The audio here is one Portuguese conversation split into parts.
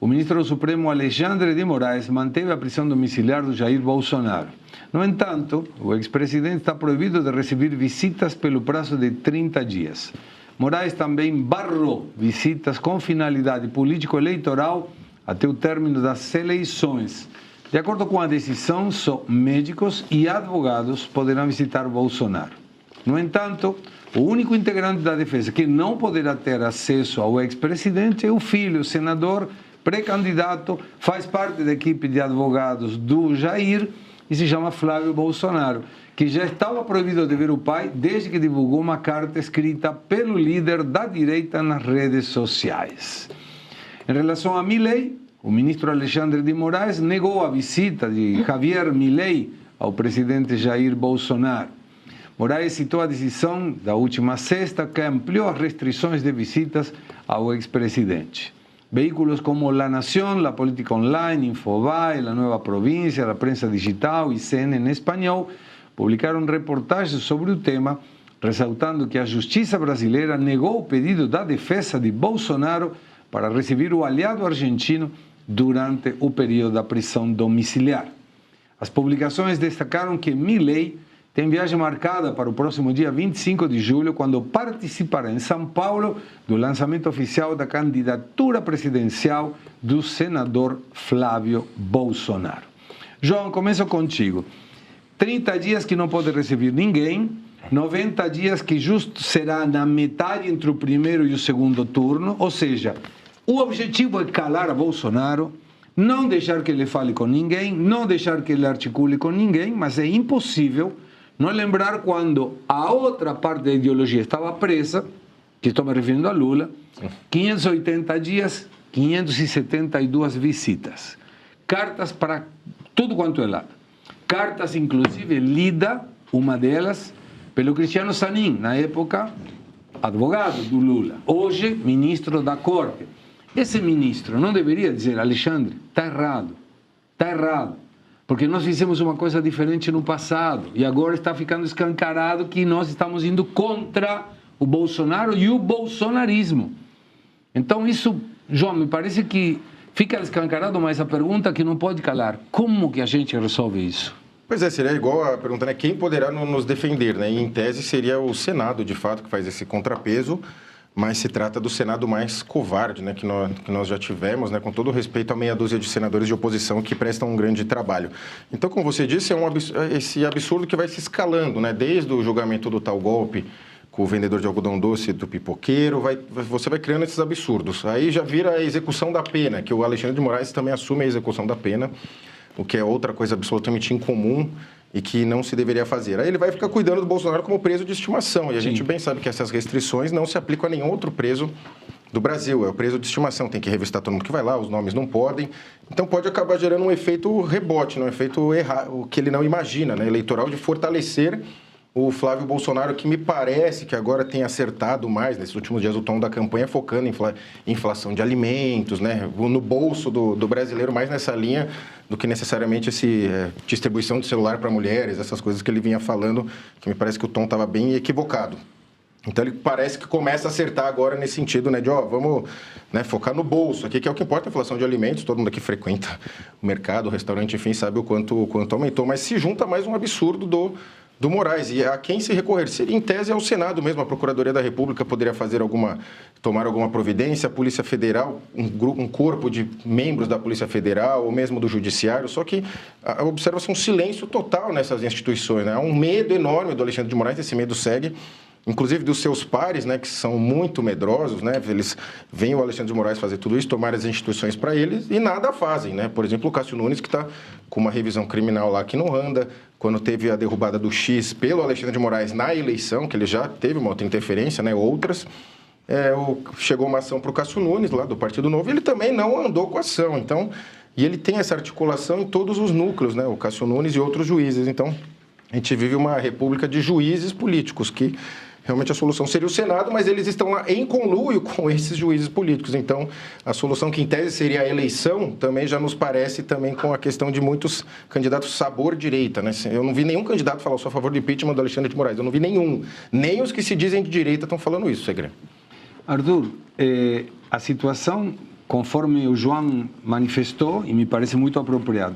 o ministro do Supremo Alexandre de Moraes manteve a prisão domiciliar do Jair Bolsonaro. No entanto, o ex-presidente está proibido de receber visitas pelo prazo de 30 dias. Moraes também barrou visitas com finalidade político-eleitoral até o término das eleições. De acordo com a decisão, só médicos e advogados poderão visitar Bolsonaro. No entanto, o único integrante da defesa que não poderá ter acesso ao ex-presidente é o filho, o senador pré-candidato, faz parte da equipe de advogados do Jair e se chama Flávio Bolsonaro, que já estava proibido de ver o pai desde que divulgou uma carta escrita pelo líder da direita nas redes sociais. Em relação a Milei, o ministro Alexandre de Moraes negou a visita de Javier Milei ao presidente Jair Bolsonaro. Moraes citou a decisão da última sexta que ampliou as restrições de visitas ao ex-presidente. Veículos como La Nación, La Política Online, Infobae, La Nueva Provincia, La Prensa Digital e CNN Espanhol publicaram reportagens sobre o tema, ressaltando que a justiça brasileira negou o pedido da defesa de Bolsonaro para receber o aliado argentino durante o período da prisão domiciliar. As publicações destacaram que Milei tem viagem marcada para o próximo dia 25 de julho, quando participará em São Paulo do lançamento oficial da candidatura presidencial do senador Flávio Bolsonaro. João, começo contigo. 30 dias que não pode receber ninguém, 90 dias que justo será na metade entre o primeiro e o segundo turno, ou seja, o objetivo é calar a Bolsonaro, não deixar que ele fale com ninguém, não deixar que ele articule com ninguém, mas é impossível não lembrar quando a outra parte da ideologia estava presa, que estou me referindo a Lula, 580 dias, 572 visitas. Cartas para tudo quanto é lado. Cartas, inclusive, lida, uma delas, pelo Cristiano Zanin, na época, advogado do Lula, hoje ministro da Corte. Esse ministro não deveria dizer, Alexandre, está errado, porque nós fizemos uma coisa diferente no passado e agora está ficando escancarado que nós estamos indo contra o Bolsonaro e o bolsonarismo. Então isso, João, me parece que fica escancarado, mas a pergunta que não pode calar, como que a gente resolve isso? Pois é, seria igual a pergunta, né? Quem poderá nos defender, né? E, em tese seria o Senado, de fato, que faz esse contrapeso, mas se trata do Senado mais covarde, né, que nós já tivemos, né, com todo respeito a meia dúzia de senadores de oposição que prestam um grande trabalho. Então, como você disse, esse absurdo que vai se escalando, né, desde o julgamento do tal golpe com o vendedor de algodão doce do pipoqueiro, você vai criando esses absurdos. Aí já vira a execução da pena, que o Alexandre de Moraes também assume a execução da pena, o que é outra coisa absolutamente incomum e que não se deveria fazer. Aí ele vai ficar cuidando do Bolsonaro como preso de estimação. E a gente bem sabe que essas restrições não se aplicam a nenhum outro preso do Brasil. É o preso de estimação, tem que revistar todo mundo que vai lá, os nomes não podem. Então pode acabar gerando um efeito rebote, um efeito errado, que ele não imagina, né? Eleitoral, de fortalecer o Flávio Bolsonaro, que me parece que agora tem acertado mais, nesses últimos dias, o tom da campanha focando em inflação de alimentos, né? No bolso do brasileiro, mais nessa linha do que necessariamente distribuição de celular para mulheres, essas coisas que ele vinha falando, que me parece que o tom estava bem equivocado. Então ele parece que começa a acertar agora nesse sentido, né, de vamos, né, focar no bolso aqui, que é o que importa, a inflação de alimentos. Todo mundo aqui frequenta o mercado, o restaurante, enfim, sabe o quanto aumentou, mas se junta mais um absurdo do Moraes. E a quem se recorrer? Seria, em tese, ao Senado mesmo. A Procuradoria da República poderia tomar alguma providência, a Polícia Federal, um corpo de membros da Polícia Federal, ou mesmo do Judiciário. Só que observa-se um silêncio total nessas instituições, né? Há um medo enorme do Alexandre de Moraes, esse medo segue, inclusive dos seus pares, né, que são muito medrosos, né? Eles veem o Alexandre de Moraes fazer tudo isso, tomar as instituições para eles e nada fazem, né? Por exemplo, o Cássio Nunes, que está com uma revisão criminal lá que não anda. Quando teve a derrubada do X pelo Alexandre de Moraes na eleição, que ele já teve uma outra interferência, né? Outras, chegou uma ação para o Cássio Nunes, lá do Partido Novo, e ele também não andou com a ação. Então, e ele tem essa articulação em todos os núcleos, né? O Cássio Nunes e outros juízes. Então, a gente vive uma república de juízes políticos, que realmente a solução seria o Senado, mas eles estão lá em conluio com esses juízes políticos. Então, a solução que, em tese, seria a eleição, também já nos parece também com a questão de muitos candidatos sabor direita, né? Eu não vi nenhum candidato falar, eu sou a favor do impeachment do Alexandre de Moraes. Eu não vi nenhum. Nem os que se dizem de direita estão falando isso, Segre. Arthur, a situação conforme o João manifestou, e me parece muito apropriado,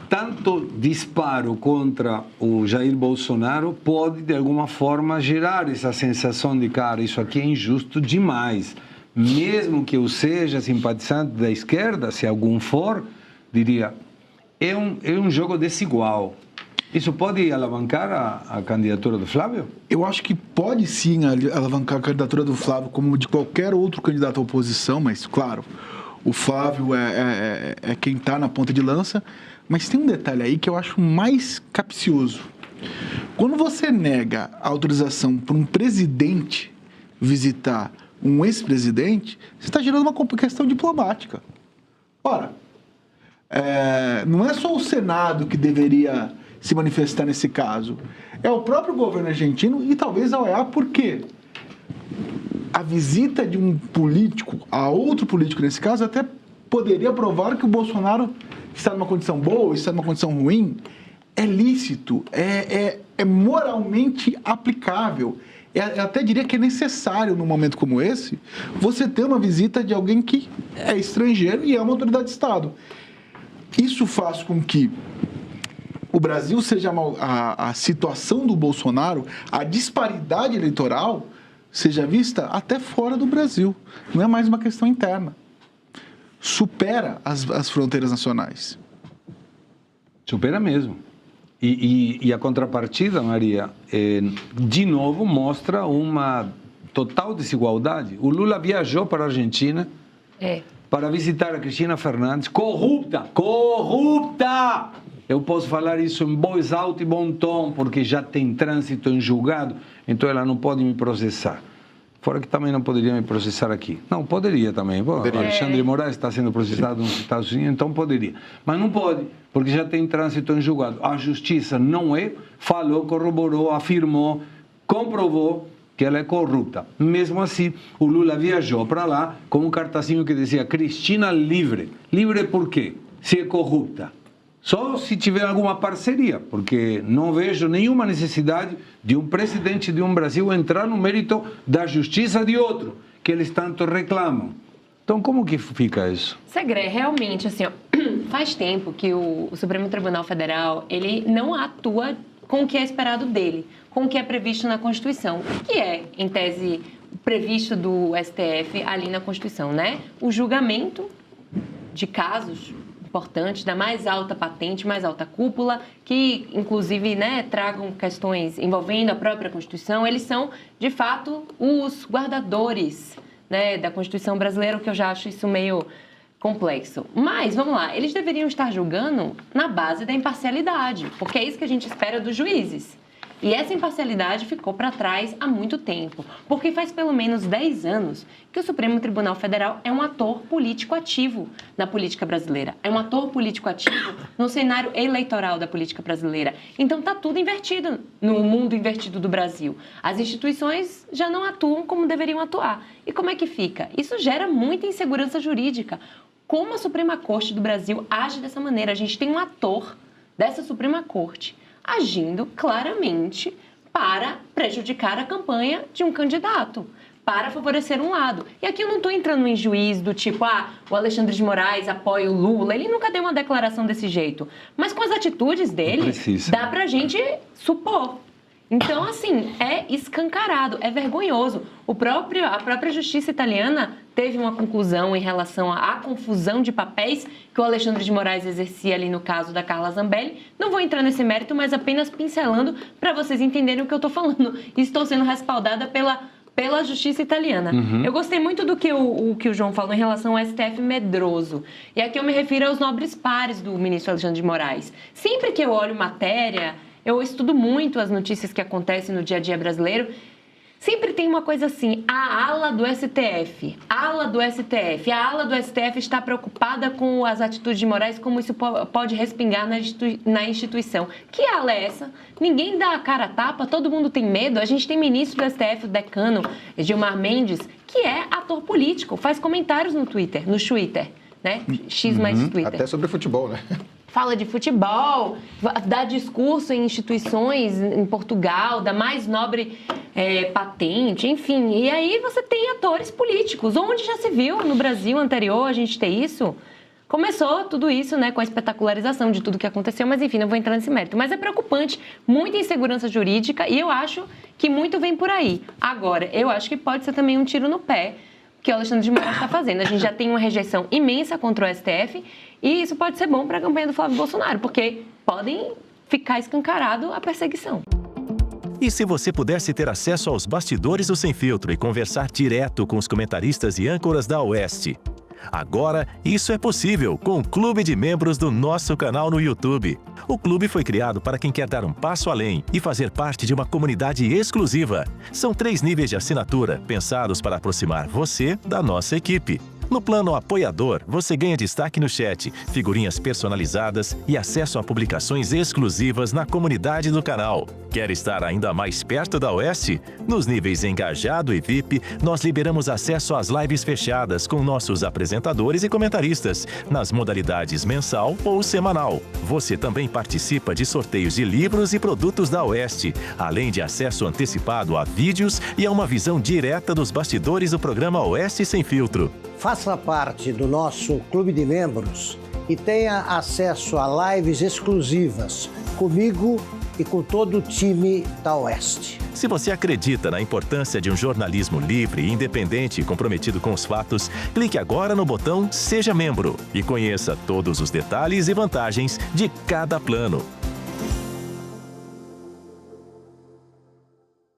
tanto disparo contra o Jair Bolsonaro pode, de alguma forma, gerar essa sensação de, cara, isso aqui é injusto demais. Mesmo que eu seja simpatizante da esquerda, se algum for, diria, é um jogo desigual. Isso pode alavancar a candidatura do Flávio? Eu acho que pode sim alavancar a candidatura do Flávio, como de qualquer outro candidato à oposição, mas, claro, o Flávio é quem está na ponta de lança. Mas tem um detalhe aí que eu acho mais capcioso. Quando você nega a autorização para um presidente visitar um ex-presidente, você está gerando uma questão diplomática. Ora, não é só o Senado que deveria se manifestar nesse caso. É o próprio governo argentino e talvez a OEA, porque a visita de um político a outro político, nesse caso, até poderia provar que o Bolsonaro está numa condição boa, está numa condição ruim. É lícito, é moralmente aplicável. Eu até diria que é necessário, num momento como esse, você ter uma visita de alguém que é estrangeiro e é uma autoridade de Estado. Isso faz com que o Brasil seja a situação do Bolsonaro, a disparidade eleitoral, seja vista até fora do Brasil. Não é mais uma questão interna. Supera as fronteiras nacionais. Supera mesmo. E a contrapartida, Maria, de novo mostra uma total desigualdade. O Lula viajou para a Argentina para visitar a Cristina Fernandes, corrupta! Eu posso falar isso em voz alta e bom tom, porque já tem trânsito em julgado, então ela não pode me processar. Fora que também não poderia me processar aqui. Não, poderia também. Pô, Alexandre de Moraes está sendo processado nos Estados Unidos, então poderia. Mas não pode, porque já tem trânsito em julgado. A justiça não falou, corroborou, afirmou, comprovou que ela é corrupta. Mesmo assim, o Lula viajou para lá com um cartazinho que dizia Cristina livre. Livre por quê? Se é corrupta. Só se tiver alguma parceria, porque não vejo nenhuma necessidade de um presidente de um Brasil entrar no mérito da justiça de outro, que eles tanto reclamam. Então, como que fica isso? Segre, realmente, assim, ó, faz tempo que o Supremo Tribunal Federal, ele não atua com o que é esperado dele, com o que é previsto na Constituição, que é, em tese, previsto do STF ali na Constituição, né? O julgamento de casos importantes, da mais alta patente, mais alta cúpula, que, inclusive, né, tragam questões envolvendo a própria Constituição, eles são, de fato, os guardadores, né, da Constituição brasileira, o que eu já acho isso meio complexo. Mas, vamos lá, eles deveriam estar julgando na base da imparcialidade, porque é isso que a gente espera dos juízes. E essa imparcialidade ficou para trás há muito tempo, porque faz pelo menos 10 anos que o Supremo Tribunal Federal é um ator político ativo na política brasileira, é um ator político ativo no cenário eleitoral da política brasileira. Então está tudo invertido no mundo invertido do Brasil. As instituições já não atuam como deveriam atuar. E como é que fica? Isso gera muita insegurança jurídica. Como a Suprema Corte do Brasil age dessa maneira? A gente tem um ator dessa Suprema Corte agindo claramente para prejudicar a campanha de um candidato, para favorecer um lado. E aqui eu não estou entrando em juízo do tipo, o Alexandre de Moraes apoia o Lula, ele nunca deu uma declaração desse jeito. Mas com as atitudes dele, dá pra gente supor. Então, assim, é escancarado, é vergonhoso. A própria justiça italiana teve uma conclusão em relação à confusão de papéis que o Alexandre de Moraes exercia ali no caso da Carla Zambelli. Não vou entrar nesse mérito, mas apenas pincelando para vocês entenderem o que eu estou falando. Estou sendo respaldada pela justiça italiana. Eu gostei muito do que o João falou em relação ao STF medroso. E aqui eu me refiro aos nobres pares do ministro Alexandre de Moraes. Sempre que eu olho matéria, eu estudo muito as notícias que acontecem no dia a dia brasileiro. Sempre tem uma coisa assim, a ala do STF está preocupada com as atitudes de Moraes, como isso pode respingar na instituição. Que ala é essa? Ninguém dá a cara a tapa, todo mundo tem medo. A gente tem ministro do STF, o decano Gilmar Mendes, que é ator político, faz comentários no Twitter, né? X mais Twitter. Até sobre futebol, né? fala de futebol, dá discurso em instituições em Portugal, da mais nobre patente, enfim. E aí você tem atores políticos. Onde já se viu no Brasil anterior a gente ter isso? Começou tudo isso, né, com a espetacularização de tudo que aconteceu, mas enfim, não vou entrar nesse mérito. Mas é preocupante, muita insegurança jurídica e eu acho que muito vem por aí. Agora, eu acho que pode ser também um tiro no pé que o Alexandre de Moraes está fazendo. A gente já tem uma rejeição imensa contra o STF e isso pode ser bom para a campanha do Flávio Bolsonaro, porque podem ficar escancarado a perseguição. E se você pudesse ter acesso aos bastidores do Sem Filtro e conversar direto com os comentaristas e âncoras da Oeste? Agora, isso é possível com o Clube de Membros do nosso canal no YouTube. O clube foi criado para quem quer dar um passo além e fazer parte de uma comunidade exclusiva. São 3 níveis de assinatura, pensados para aproximar você da nossa equipe. No plano apoiador, você ganha destaque no chat, figurinhas personalizadas e acesso a publicações exclusivas na comunidade do canal. Quer estar ainda mais perto da Oeste? Nos níveis Engajado e VIP, nós liberamos acesso às lives fechadas com nossos apresentadores e comentaristas, nas modalidades mensal ou semanal. Você também participa de sorteios de livros e produtos da Oeste, além de acesso antecipado a vídeos e a uma visão direta dos bastidores do programa Oeste Sem Filtro. Faça parte do nosso clube de membros e tenha acesso a lives exclusivas comigo e com todo o time da Oeste. Se você acredita na importância de um jornalismo livre, independente e comprometido com os fatos, clique agora no botão Seja Membro e conheça todos os detalhes e vantagens de cada plano.